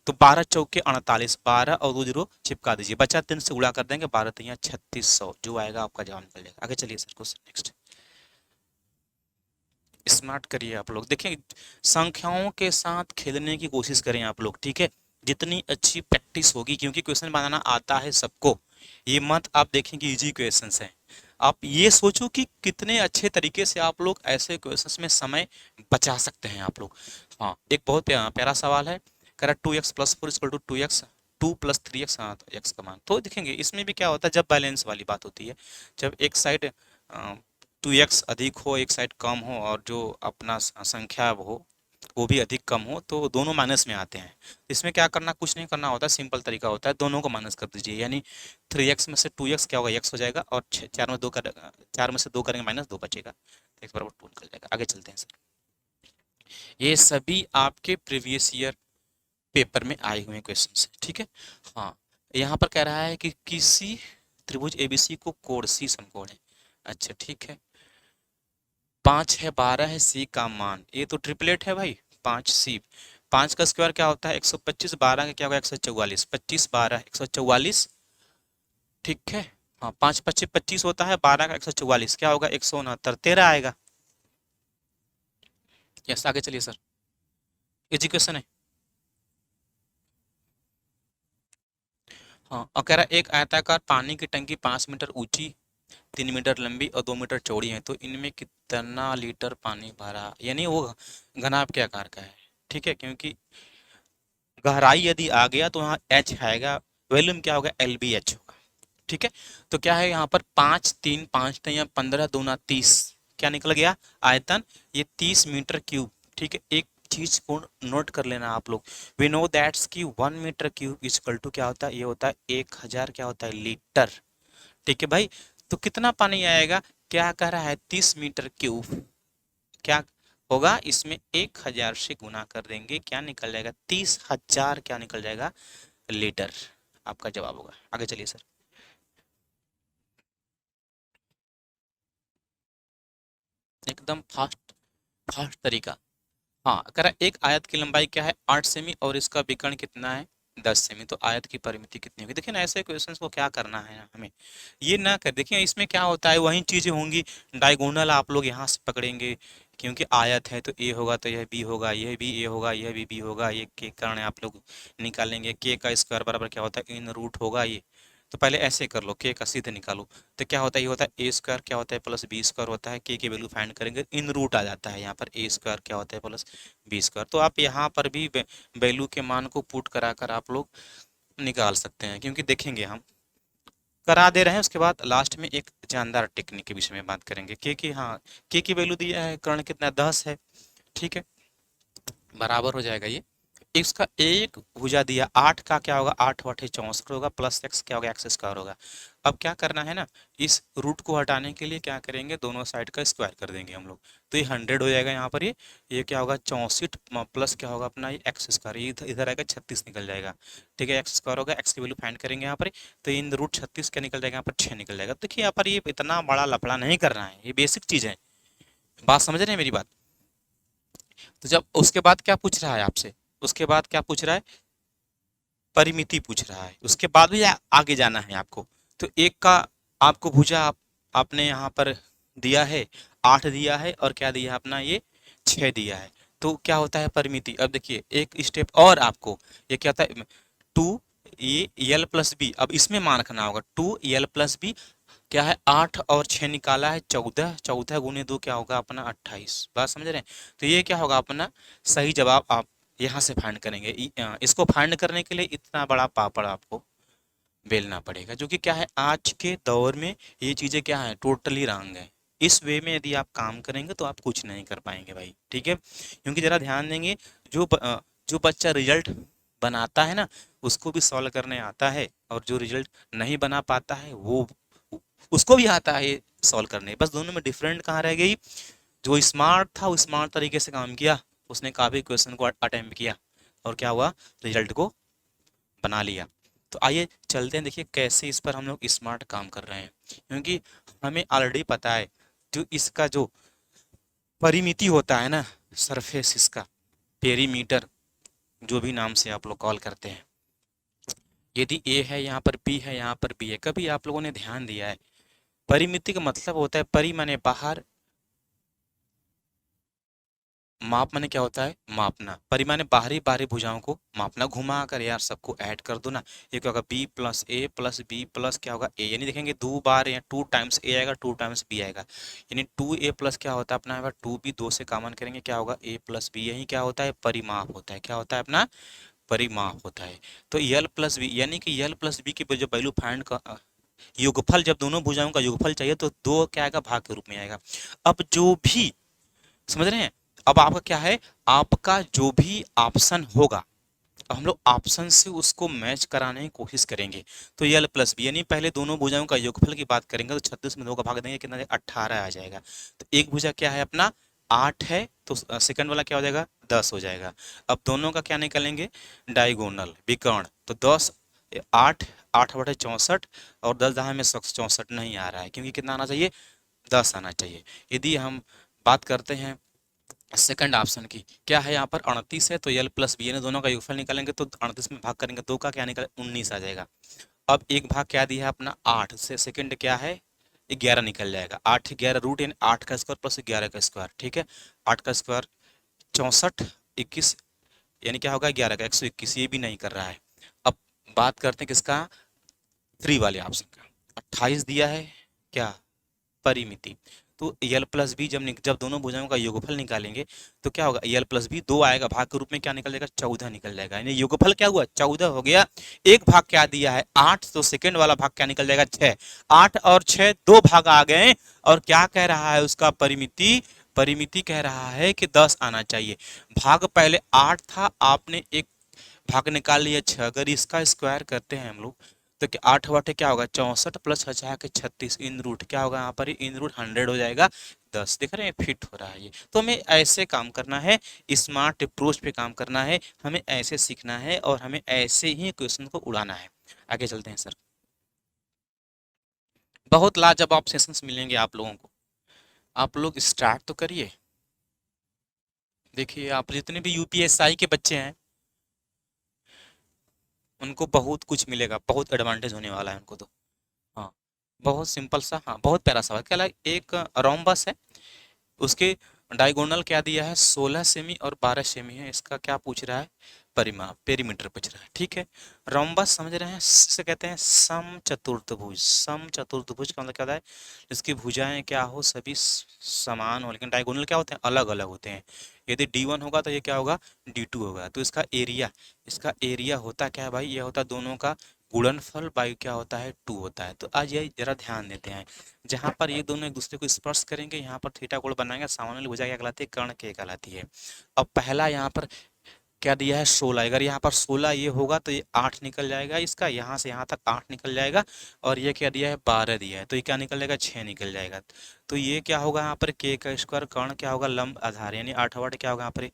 तो 12 चौके 48, 12 और 2 जीरो चिपका दीजिए, बचा 3 से गुणा कर देंगे, 12 3 3600, जो आएगा आपका जवाब निकल जाएगा। आगे चलिए सर, क्वेश्चन नेक्स्ट। स्मार्ट करिए आप लोग, देखें संख्याओं के साथ खेलने की कोशिश करें आप लोग। ठीक है, जितनी अच्छी प्रैक्टिस होगी, क्योंकि क्वेश्चन बनाना आता है सबको, ये मत आप देखें कि इजी क्वेश्चंस हैं, आप ये सोचो कि कितने अच्छे तरीके से आप लोग ऐसे क्वेश्चंस में समय बचा सकते हैं आप लोग। हाँ, एक बहुत प्यारा सवाल है, कह रहा 2x + 4 = 2x, 2 + 3x, हाँ तो x का मान, तो देखेंगे इसमें भी क्या होता है, जब बैलेंस वाली बात होती है, जब एक साइड 2x अधिक हो, एक साइड कम हो, और जो अपना संख्या वो भी अधिक कम हो, तो दोनों माइनस में आते हैं। इसमें क्या करना, कुछ नहीं करना होता, सिंपल तरीका होता है, दोनों को माइनस कर दीजिए, यानी 3x में से 2x क्या होगा, x हो जाएगा, और 4 में से 2 करेंगे माइनस 2 बचेगा, तो x = 2 निकल जाएगा। आगे चलते हैं सर, ये सभी आपके प्रीवियस ईयर पेपर में आए हुए क्वेश्चन है। ठीक है, हाँ यहाँ पर कह रहा है कि किसी त्रिभुज एबीसी को कोण सी समकोण है। अच्छा ठीक है, 5 है, 12 है, सी का मान, ये तो ट्रिपलेट है भाई, 5 सी, 5 का स्क्वायर क्या होता है 125, 12 का क्या होगा 144, 25 12 144। ठीक है, हाँ 5 25 25 होता है, 12 का 144 क्या होगा 169, 13 आएगा। यस, आगे चलिए सर, एजुकेशन है। हाँ, और कह रहा है एक आयताकार पानी की टंकी 5 मीटर ऊंची, 3 मीटर लंबी और 2 मीटर चौड़ी है, तो इनमें कितना लीटर पानी भरा, यानी वो घनाभ के आकार का है। ठीक है, क्योंकि गहराई यदि आ गया तो यहाँ एच आएगा, वॉल्यूम क्या होगा LBH होगा। ठीक है, तो क्या है यहाँ पर 5 3 5 या 15 दूना 30, क्या निकल गया आयतन, ये 30 मीटर क्यूब। ठीक है, एक चीज को नोट कर लेना आप लोग, वी नो दैट्स कि 1 मीटर क्यूब इक्वल टू क्या होता है, ये होता है 1000 क्या होता है लीटर। ठीक है भाई, तो कितना पानी आएगा, क्या कह रहा है 30 मीटर क्यूब, क्या होगा इसमें 1000 से गुना कर देंगे, क्या निकल जाएगा 30,000, क्या निकल जाएगा लीटर, आपका जवाब होगा। आगे चलिए सर। एकदम फास्ट, फास्ट तरीका। हाँ, कह रहा है एक आयत की लंबाई क्या है 8 सेमी और इसका विकर्ण कितना है 10 सेमी, तो आयत की परिमिति कितनी होगी। देखिए ना ऐसे क्वेश्चंस को क्या करना है ना हमें, ये ना कर, देखिए इसमें क्या होता है वही चीजें होंगी, डायगोनल आप लोग यहाँ से पकड़ेंगे, क्योंकि आयत है तो ए होगा तो यह बी होगा, यह भी ए होगा यह भी बी होगा, ये के कारण आप लोग निकालेंगे के का स्क्वायर बराबर क्या होता है इन रूट होगा ये, तो पहले ऐसे कर लो के का सीधे निकालो, तो क्या होता है ये होता है ए स्क्वायर क्या होता है प्लस बी स्क्वायर होता है, के की वैल्यू फाइंड करेंगे इन रूट आ जाता है यहाँ पर ए स्क्वायर क्या होता है प्लस बी स्क्वायर, तो आप यहाँ पर भी वैल्यू के मान को पुट कराकर आप लोग निकाल सकते हैं, क्योंकि देखेंगे हम करा दे रहे हैं, उसके बाद लास्ट में एक जानदार टेक्निक के विषय में बात करेंगे। के की, हाँ के की वैल्यू दिया है, कर्ण कितना 10 है, ठीक है, बराबर हो जाएगा ये, इसका एक भुजा दिया 8 का क्या होगा 8 8 64 होगा, प्लस एक्स क्या होगा एक्स स्क्वायर होगा। अब क्या करना है ना, इस रूट को हटाने के लिए क्या करेंगे दोनों साइड का स्क्वायर कर देंगे हम लोग, तो ये 100 हो जाएगा यहाँ पर, ये क्या होगा 64 प्लस क्या होगा अपना ये एक्स स्क्वायर, ये इधर इधर आएगा 36 निकल जाएगा, ठीक है, एक्स स्क्वायर होगा, एक्स की वैल्यू फाइंड करेंगे यहाँ पर, तो इन रूट 36 क्या निकल जाएगा यहाँ पर 6 निकल जाएगा। देखिए यहाँ पर ये इतना बड़ा लफड़ा नहीं करना है, ये बेसिक चीज है, बात समझ रहे हैं मेरी बात। तो जब उसके बाद क्या पूछ रहा है आपसे, उसके बाद क्या पूछ रहा है परिमिति पूछ रहा है, उसके बाद भी आगे जाना है आपको, तो एक का आपको भुजा आपने यहाँ पर दिया है 8 दिया है और क्या दिया है अपना ये 6 दिया है, तो क्या होता है परिमिति, अब देखिए एक स्टेप और आपको, ये क्या होता है 2 ये यल प्लस बी, अब इसमें मान रखना होगा 2 यल प्लस बी, क्या है 8 और 6 निकाला है 14, 14 गुने 2 क्या होगा अपना 28, बात समझ रहे हैं, तो ये क्या होगा अपना सही जवाब आप यहाँ से फाइंड करेंगे, इसको फाइंड करने के लिए इतना बड़ा पापड़ आपको बेलना पड़ेगा, जो कि क्या है आज के दौर में ये चीजें क्या है टोटली रॉन्ग है, इस वे में यदि आप काम करेंगे तो आप कुछ नहीं कर पाएंगे भाई, ठीक है, क्योंकि जरा ध्यान देंगे जो बच्चा रिजल्ट बनाता है ना उसको भी सॉल्व करने आता है, और जो रिजल्ट नहीं बना पाता है वो उसको भी आता है सॉल्व करने, बस दोनों में डिफरेंट कहाँ रह गई, जो स्मार्ट था वो स्मार्ट तरीके से काम किया, उसने काफी क्वेश्चन को अटेम्प्ट किया और क्या हुआ रिजल्ट को बना लिया। तो आइए चलते हैं, देखिए कैसे इस पर हम लोग स्मार्ट काम कर रहे हैं, क्योंकि हमें ऑलरेडी पता है जो इसका जो परिमिति होता है ना सरफेस इसका पेरीमीटर, जो भी नाम से आप लोग कॉल करते हैं, यदि ए है यहाँ पर बी है यहाँ पर बी है, कभी आप लोगों ने ध्यान दिया है परिमिति का मतलब होता है परि माने बाहर, माप माने क्या होता है मापना, परि माने बाहरी बाहरी भुजाओं को मापना, घुमा कर यार सबको ऐड कर दो ना, ये क्या होगा बी प्लस ए प्लस बी प्लस क्या होगा ए, यानी देखेंगे 2 बार या 2 टाइम्स ए आएगा 2 टाइम्स बी आएगा, यानी 2a प्लस क्या होता है अपना होगा 2b, 2 से कॉमन करेंगे क्या होगा a प्लस बी, यही क्या होता है परिमाप होता है, क्या होता है अपना परिमाप होता है। तो यल प्लस बी यानी कि यल प्लस बी की जो वैल्यू फाइंड का योगफल, जब दोनों भुजाओं का योगफल चाहिए तो दो क्या आएगा भाग के रूप में आएगा। अब जो भी समझ रहे हैं, अब आपका क्या है आपका जो भी ऑप्शन होगा, अब हम लोग ऑप्शन से उसको मैच कराने की कोशिश करेंगे, तो यल प्लस बी यानी पहले दोनों भुजाओं का योगफल की बात करेंगे तो 36 में 2 का भाग देंगे कितना 18 आ जाएगा, तो एक भुजा क्या है अपना 8 है तो सेकंड वाला क्या हो जाएगा 10 हो जाएगा। अब दोनों का क्या निकालेंगे डायगोनल विकर्ण, तो 10 8 8 बटे 64 और 10 दहा में 64 नहीं आ रहा है, क्योंकि कितना आना चाहिए 10 आना चाहिए। यदि हम बात करते हैं सेकंड ऑप्शन की, क्या है यहाँ पर 38 है तो यल प्लस बी, यानी दोनों का योगफल निकालेंगे तो 38 में भाग करेंगे 2 का क्या निकले 19 आ जाएगा। अब एक भाग क्या दिया है अपना 8 से, सेकंड क्या है 11 निकल जाएगा, 8 11 रूट यानी 8 का स्क्वायर प्लस 11 का स्क्वायर, ठीक है 8 का स्क्वायर 64 21 यानी क्या होगा 11 का 121, ये भी नहीं कर रहा है। अब बात करते हैं किसका थ्री वाले ऑप्शन का, 28 दिया है क्या परिमिति, तो यल प्लस बी जब दोनों भुजाओं का योगफल निकालेंगे तो क्या होगा यल प्लस बी 2 आएगा भाग के रूप में क्या निकल जाएगा 14 निकल जाएगा, यानी योगफल क्या हुआ 14 हो गया। एक भाग क्या दिया है 8, तो सेकंड वाला भाग क्या निकल जाएगा 6, 8 और 6 दो भाग आ गए, और क्या कह रहा है उसका परिमिति, परिमिति कह रहा है कि 10 आना चाहिए। भाग पहले 8 था, आपने एक भाग निकाल लिया 6, अगर इसका स्क्वायर करते हैं हम लोग तो क्या 8 वाटे क्या होगा 64 प्लस बचा के 36 इन रूट क्या होगा यहाँ पर इन रूट 100 हो जाएगा 10। देख रहे हैं फिट हो रहा है ये। तो हमें ऐसे काम करना है, स्मार्ट अप्रोच पे काम करना है, हमें ऐसे सीखना है और हमें ऐसे ही क्वेश्चन को उड़ाना है। आगे चलते हैं सर। बहुत लाजवाब सेशंस मिलेंगे आप लोगों को। आप लोग स्टार्ट तो करिए। देखिए आप जितने भी यूपीएसआई के बच्चे हैं उनको बहुत कुछ मिलेगा, बहुत एडवांटेज होने वाला है उनको तो। हाँ बहुत सिंपल सा, हाँ बहुत प्यारा सवाल। क्या एक रोम्बस है, उसके डायगोनल क्या दिया है 16 सेमी और 12 सेमी है। इसका क्या पूछ रहा है परिमाप, पेरीमीटर पूछ रहा है। ठीक है, रोम्बस समझ रहे हैं, से कहते हैं समचतुर्थभुज। समचतुर्थभुज का मतलब क्या होता है इसकी भुजाएं क्या हो सभी समान हो, लेकिन डायगोनल क्या होते हैं अलग अलग होते हैं। यदि D1 होगा तो ये क्या होगा D2 होगा। तो इसका एरिया, इसका एरिया होता क्या है भाई, ये होता दोनों का गुणनफल बाई क्या होता है 2 होता है। तो आज ये जरा ध्यान देते हैं, जहां पर ये दोनों एक दूसरे को स्पर्श करेंगे यहाँ पर थीटा कोण बनाएंगे, सामान्य वाली भुजा क्या कहलाती है कर्ण के कहलाती है। अब पहला यहाँ पर क्या दिया है 16, अगर यहाँ पर 16 ये होगा तो ये 8 निकल जाएगा, इसका यहाँ से यहाँ तक 8 निकल जाएगा। और ये क्या दिया है 12 दिया है तो ये क्या निकल जाएगा 6 निकल जाएगा। तो ये क्या होगा यहाँ पर k का स्क्वायर कर्ण क्या होगा लंब आधार, यानी 8 वाट क्या होगा यहाँ पर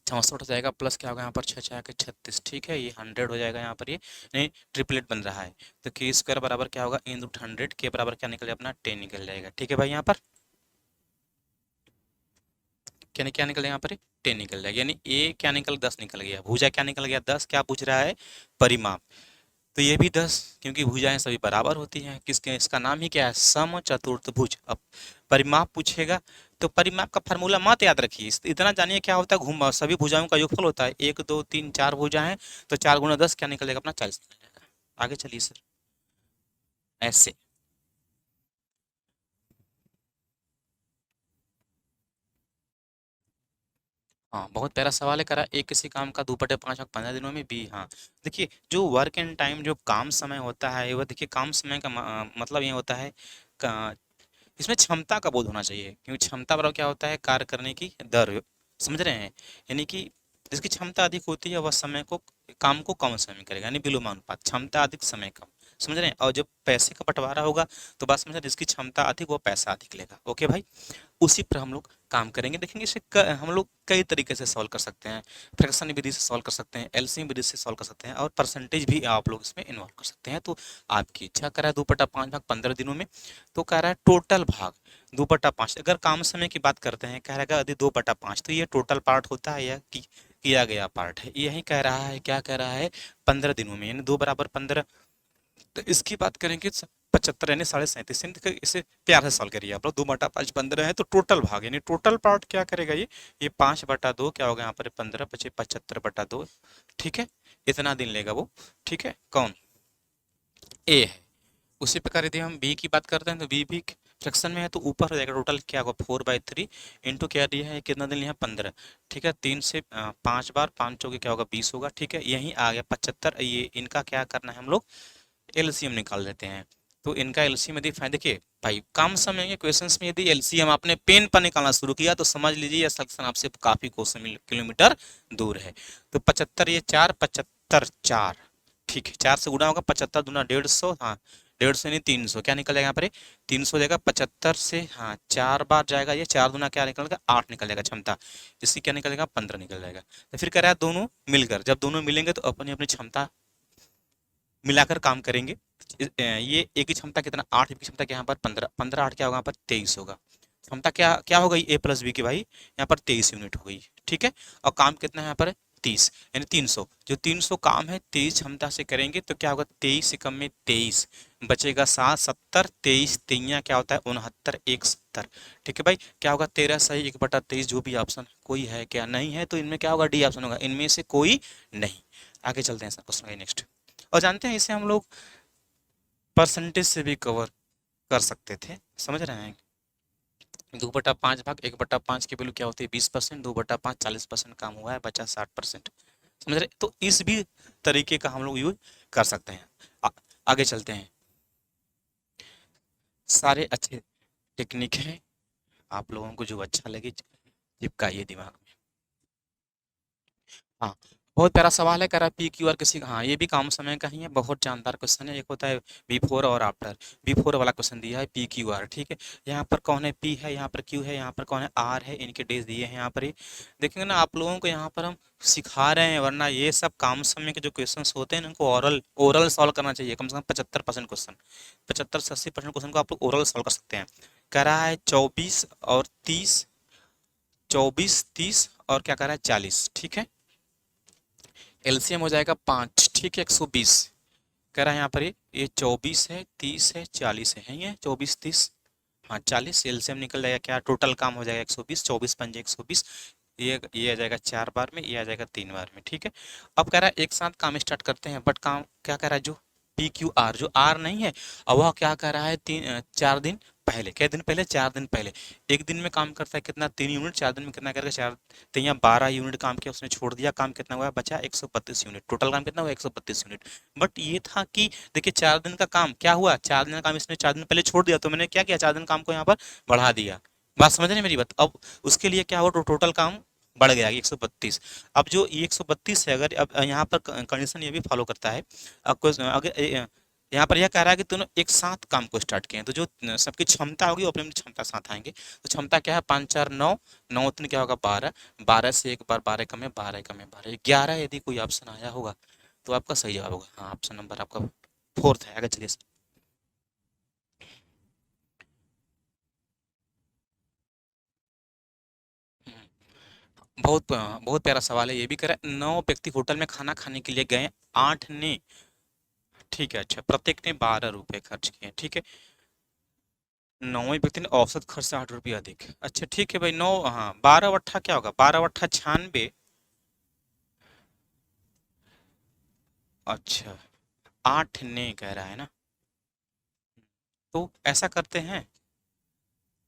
64 हो जाएगा प्लस क्या होगा यहाँ पर 6 6 के 36। ठीक है, ये 100 हो जाएगा यहाँ पर, ये नहीं ट्रिपलेट बन रहा है। तो के स्क्वायर बराबर क्या होगा इन रूट 100, के बराबर क्या निकल जाएगा अपना 10 निकल जाएगा। ठीक है भाई, यहाँ पर क्या क्या निकल यहाँ पर 10 निकल जाएगा, यानी ए क्या निकल 10 निकल गया, भुजा क्या निकल गया 10। क्या पूछ रहा है परिमाप, तो ये भी 10, क्योंकि भुजाएं सभी बराबर होती हैं। किसके, इसका नाम ही क्या है समचतुर्थभुज। अब परिमाप पूछेगा तो परिमाप का फार्मूला मत याद रखिए, इतना जानिए क्या होता है घुमा सभी भुजाओं का योगफल होता है 1 2 3 4 भुजा है तो 4 गुना 10 क्या निकल जाएगा अपना 40 निकल जाएगा। आगे चलिए सर। ऐसे हाँ बहुत प्यारा सवाल है, करा एक किसी काम का 2/5 15 दिनों में भी। हाँ देखिए जो वर्क एंड टाइम जो काम समय होता है वह देखिए काम समय का मतलब ये होता है इसमें क्षमता का बोध होना चाहिए, क्योंकि क्षमता बराबर क्या होता है कार्य करने की दर, समझ रहे हैं। यानी कि जिसकी क्षमता अधिक होती है वह समय को काम को कम समय में करेगा, यानी विलोमानुपात, क्षमता अधिक समय कम, समझ रहे हैं। और जब पैसे का बंटवारा होगा तो बात समझ रहे हैं, जिसकी क्षमता अधिक वो पैसा अधिक लेगा। ओके भाई, उसी पर हम लोग काम करेंगे। देखेंगे इसे हम लोग कई तरीके से सॉल्व कर सकते हैं, फ्रैक्शन विधि से सॉल्व कर सकते हैं, एलसीएम विधि से सॉल्व कर सकते हैं, और परसेंटेज भी आप लोग इसमें इन्वॉल्व कर सकते हैं। तो आपकी इच्छा करा है 2/5 भाग 15 दिनों में, तो कह रहा है टोटल भाग 2/5। अगर काम समय की बात करते हैं कह रहा है यदि 2/5 तो ये टोटल पार्ट होता है या किया गया पार्ट है, यही कह रहा है। क्या कह रहा है 15 दिनों में, यानी 2 बराबर 15। तो इसकी बात करेंगे 75 यानी 37.5, इसे प्यार से सॉल्व करिए आप लोग। 2/5 15 है तो टोटल भाग यानी टोटल पार्ट क्या करेगा ये 5/2 क्या होगा यहाँ पर 15 पचे 75/2। ठीक है, इतना दिन लेगा वो। ठीक है, कौन ए है। उसी प्रकार यदि हम बी की बात करते हैं तो बी भी फ्रैक्शन में है तो ऊपर हो जाएगा, टोटल क्या होगा 4/3 इंटू क्या दिया है कितना दिन लिया 15। ठीक है, 3 से 5 बार 5 चौके क्या होगा 20 होगा। ठीक है, यही आ गया 75। ये इनका क्या करना है हम लोग एलसीएम निकाल लेते हैं। तो इनका एलसीएम यदि फाइंड, देखिए भाई कम समय के क्वेश्चंस में यदि एलसीएम आपने पेन पर निकालना शुरू किया तो समझ लीजिए यह सेक्शन आपसे काफी किलोमीटर दूर है। तो 75 ये 4 75 4, ठीक है 4 से गुणा होगा 75 दूना 150, हाँ 150 नहीं 300 क्या निकल जाएगा यहाँ पर 300 जाएगा 75 से, हाँ 4 बार जाएगा ये 4 दूना क्या निकलेगा 8 निकल जाएगा क्षमता। इससे क्या निकलेगा 15 निकल जाएगा। तो फिर कह रहा है दोनों मिलकर, जब दोनों मिलेंगे तो अपनी अपनी क्षमता मिलाकर काम करेंगे। ये एक की क्षमता कितना 8, की क्षमता क्या यहाँ पर 15, 15 8 क्या होगा यहाँ पर 23 होगा। क्षमता क्या क्या हो गई ए प्लस बी की भाई यहाँ पर 23 यूनिट हो गई। ठीक है, और काम कितना है यहाँ पर 30 यानी 300। जो 300 काम है 23 क्षमता से करेंगे तो क्या होगा 23 से कम में 23 बचेगा 7 70, 23 तिया क्या होता है 69 1 70। ठीक है भाई, क्या होगा 13 सही 1/23 जो भी ऑप्शन कोई है क्या नहीं है तो इनमें क्या होगा डी ऑप्शन होगा, इनमें से कोई नहीं। आगे चलते हैं सर क्वेश्चन नेक्स्ट। और जानते हैं इसे हम लोग परसेंटेज से भी कवर कर सकते थे, समझ रहे हैं। 2/5 भाग 1/5 की वैल्यू क्या होती है 20%, 2/5 40% काम हुआ है बचा 60%, समझ रहे। तो इस भी तरीके का हम लोग यूज कर सकते हैं। आगे चलते हैं। सारे अच्छे टेक्निक हैं, आप लोगों को जो अच्छा लगे चिपकाइए दिमाग में। हाँ बहुत प्यारा सवाल है, कह रहा है पी क्यू आर किसी, हाँ ये भी कम समय का ही है, बहुत जानदार क्वेश्चन है। एक होता है बिफोर और आफ्टर। बिफोर वाला क्वेश्चन दिया है पी क्यू आर, ठीक है। यहाँ पर कौन है, पी है, यहाँ पर क्यू है, यहाँ पर कौन है, आर है, इनके डेज दिए हैं यहाँ पर ही। देखेंगे ना आप लोगों को यहाँ पर हम सिखा रहे हैं, वरना ये सब कम समय के जो क्वेश्चन होते हैं ना, उनको ओरल ओरल सॉल्व करना चाहिए। कम से कम 75% क्वेश्चन, 75 से 80% क्वेश्चन को आप लोग ओरल सॉल्व कर सकते हैं। कह रहा है 24 और 30, 24 30 और क्या कह रहा है 40, ठीक है। एलसीएम हो जाएगा 5, ठीक है, 120। कह रहा है यहाँ पर ये 24 है, 30 है, 40 है ये 24 30, हाँ 40। एलसीएम निकल जाएगा, क्या टोटल काम हो जाएगा 120, 24 पंजे 120। ये आ जाएगा 4 बार में, ये आ जाएगा 3 बार में, ठीक है। अब कह रहा है एक साथ काम स्टार्ट करते हैं, बट काम क्या कह रहा है, जो पी क्यू आर, जो आर नहीं है, अब वह क्या कह रहा है 4 दिन पहले। क्या दिन पहले, 4 दिन पहले। एक दिन में काम करता है कितना, 3 यूनिट, 4 दिन में कितना करेगा, 4, तो यहाँ 12 यूनिट काम किया, उसने छोड़ दिया, काम कितना हुआ, बचा 132 यूनिट। टोटल काम कितना हुआ, 132 यूनिट। बट ये था कि देखिए 4 दिन का काम क्या हुआ, 4 दिन का काम इसने 4 दिन पहले छोड़ दिया, तो मैंने क्या किया, 4 दिन काम को यहाँ पर बढ़ा दिया। बात समझ रहे हैं मेरी बात। अब उसके लिए क्या हुआ, टोटल काम बढ़ गया 132। अब जो ये 132 है, अगर अब यहाँ पर कंडीशन ये भी फॉलो करता है आपको, अगर यहाँ पर यह कह रहा है कि दोनों एक साथ काम को स्टार्ट किए हैं, तो जो सबकी क्षमता होगी वो अपनी अपनी क्षमता साथ आएंगे। तो क्षमता क्या है, 5 4 9, 9 3 क्या होगा 12, 12 से एक बार 12 कम है, 12 कम है 12, 11। यदि कोई ऑप्शन आया होगा तो आपका सही जवाब होगा, हाँ ऑप्शन नंबर आपका फोर्थ है। आगे चलिए सर। बहुत बहुत प्यारा सवाल है, ये भी कह रहा है 9 व्यक्ति होटल में खाना खाने के लिए गए, 8 ने, ठीक है, अच्छा, प्रत्येक ने 12 रुपए खर्च किए, ठीक है। 9वें व्यक्ति ने औसत खर्च से 8 रुपये अधिक, अच्छा ठीक है भाई, 9, हाँ 12 अट्ठा क्या होगा, 12 अट्ठा 96। अच्छा, 8 ने कह रहा है ना, तो ऐसा करते हैं,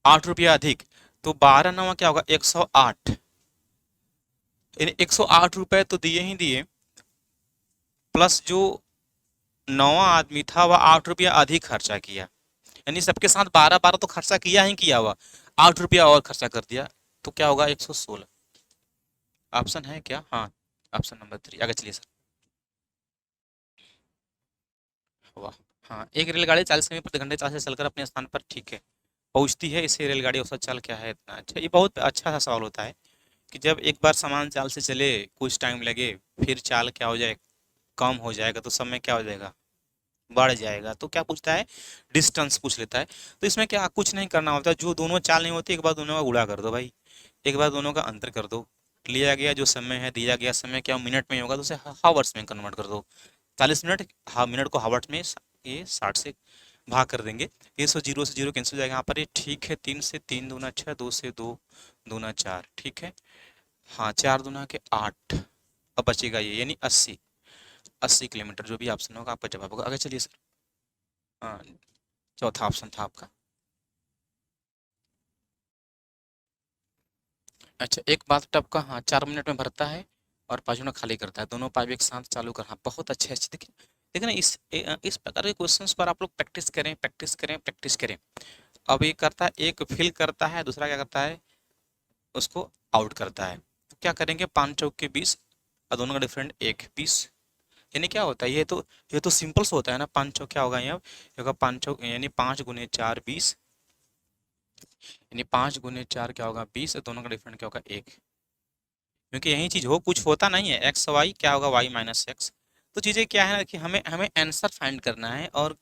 8 रुपया अधिक, तो 12 9 क्या होगा, 108। 108 रुपए तो दिए ही दिए, प्लस जो 9वां आदमी था वह 8 रुपया अधिक खर्चा किया, यानी सबके साथ 12 12 तो खर्चा किया ही किया हुआ, 8 रुपया और खर्चा कर दिया, तो क्या होगा 116। ऑप्शन है क्या, हाँ ऑप्शन नंबर 3। आगे चलिए सर। वाह, हाँ एक रेलगाड़ी 40 किमी प्रति घंटे चाल से चलकर अपने स्थान पर, ठीक है, पहुंचती है, इसे रेलगाड़ी औसत चाल क्या है इतना। अच्छा, ये बहुत अच्छा सा सवाल होता है कि जब एक बार समान चाल से चले, कुछ टाइम लगे, फिर चाल क्या हो जाए, कम हो जाएगा, तो समय क्या हो जाएगा, बढ़ जाएगा, तो क्या पूछता है, डिस्टेंस पूछ लेता है। तो इसमें क्या कुछ नहीं करना होता, जो दोनों चाल नहीं होती, एक बार दोनों का गुणा कर दो भाई, एक बार दोनों का अंतर कर दो, लिया गया जो समय है, दिया गया समय क्या मिनट में होगा, तो उसे हावर्स में कन्वर्ट कर दो। 40 मिनट, हाँ मिनट को हावर्स में ये 60 से भाग कर देंगे, ये 0 से 0 कैंसिल हो जाएगा यहाँ पर, ये ठीक है, 3 से 3 दूना 6, 2 से 2 दूना 4, ठीक है, हाँ 4 दूना के 8, अब बचेगा ये, यानी 80, 80 किलोमीटर, जो भी ऑप्शन होगा आपका जवाब होगा। आगे चलिए सर। हाँ, चौथा ऑप्शन था आपका। अच्छा, एक बाथ टब का, हाँ 4 मिनट में भरता है और 5 मिनट खाली करता है, दोनों पाइप एक साथ चालू कर, हाँ बहुत अच्छे अच्छे, देखिए देखिए ना, इस प्रकार के क्वेश्चंस पर आप लोग प्रैक्टिस करें, प्रैक्टिस करें, प्रैक्टिस करें। अब ये करता है, एक फिल करता है, दूसरा क्या करता है, उसको आउट करता है, तो क्या करेंगे, 5 चौक के 20, और दोनों का डिफरेंट 1 20, यानी क्या होता है, ये तो सिंपल से होता है ना, 5 चौक क्या होगा, यहाँ ये होगा 5 चौक, यानी 5 × 4 = 20, यानी 5 × 4 क्या होगा 20, दोनों का डिफरेंट क्या होगा 1, क्योंकि यही चीज हो, कुछ होता नहीं है, एक्स वाई क्या होगा, वाई माइनस एक्स। तो चीजें क्या है ना कि हमें हमें आंसर फाइंड करना है, और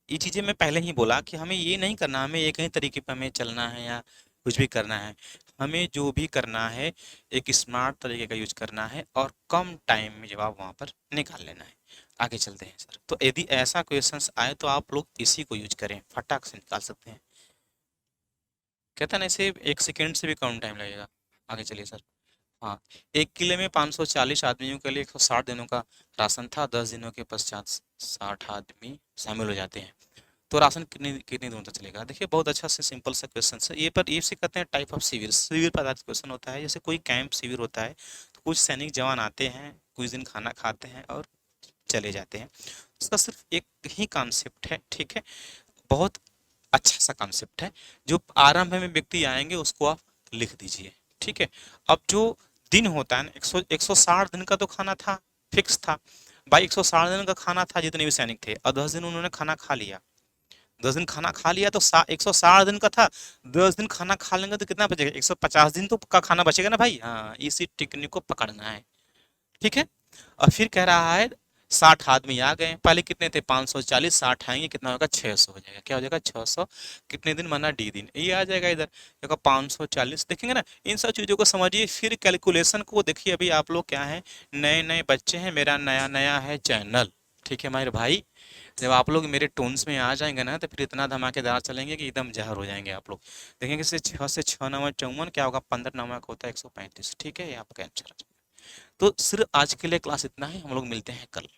ये चीजें मैं पहले ही बोला कि हमें ये नहीं करना, हमें एक ही तरीके पर हमें चलना है या कुछ भी करना है, हमें जो भी करना है एक स्मार्ट तरीके का यूज करना है, और कम टाइम में जवाब वहां पर निकाल लेना है। आगे चलते हैं सर। तो यदि ऐसा क्वेश्चंस आए तो आप लोग इसी को यूज करें, फटाक से निकाल सकते हैं। कहते हैं ना, इसे 1 सेकेंड से भी कम टाइम लगेगा। आगे चलिए सर। हाँ, एक किले में 540 आदमियों के लिए 160 दिनों का राशन था, 10 दिनों के पश्चात 60 आदमी शामिल हो जाते हैं, तो राशन कितने कितने दिनों तक चलेगा। देखिए बहुत अच्छा से सिंपल सा क्वेश्चन है ये, पर ये से कहते हैं टाइप ऑफ शिविर, शिविर पर आधारित क्वेश्चन होता है, जैसे कोई कैंप शिविर होता है, तो कुछ सैनिक जवान आते हैं, कुछ दिन खाना खाते हैं और चले जाते हैं। उसका सिर्फ एक ही कॉन्सेप्ट है, ठीक है, बहुत अच्छा सा कॉन्सेप्ट है, जो आरंभ में व्यक्ति आएंगे उसको आप लिख दीजिए, ठीक है। अब जो दिन होता है ना, 160 दिन का तो खाना था, फिक्स था भाई, 160 दिन का खाना था जितने भी सैनिक थे, और 10 दिन उन्होंने खाना खा लिया। 10 दिन खाना खा लिया तो 160 दिन का था, 10 दिन खाना खा लेंगे तो कितना बचेगा, 150 दिन तो का खाना बचेगा ना भाई। हाँ, इसी टेक्निक को पकड़ना है। ठीक है। और फिर कह रहा है 60 आदमी आ गए, पहले कितने थे 540, 60 आएंगे कितना होगा 600 हो जाएगा, क्या हो जाएगा 600। कितने दिन माना डी दिन, ये आ जाएगा इधर, देखो 540 देखेंगे ना। इन सब चीजों को समझिए, फिर कैलकुलेशन को देखिए। अभी आप लोग क्या है, नए नए बच्चे हैं, मेरा नया नया है चैनल। ठीक है मेरे भाई, जब आप लोग मेरे टोन्स में आ जाएंगे ना तो फिर इतना धमाकेदार चलेंगे कि एकदम जहर हो जाएंगे आप लोग। देखेंगे से 6 से 6 9 54 क्या होगा, 15 9 होता है 135। ठीक है, ये आपका आंसर। तो सिर्फ आज के लिए क्लास इतना ही, हम लोग मिलते हैं कल।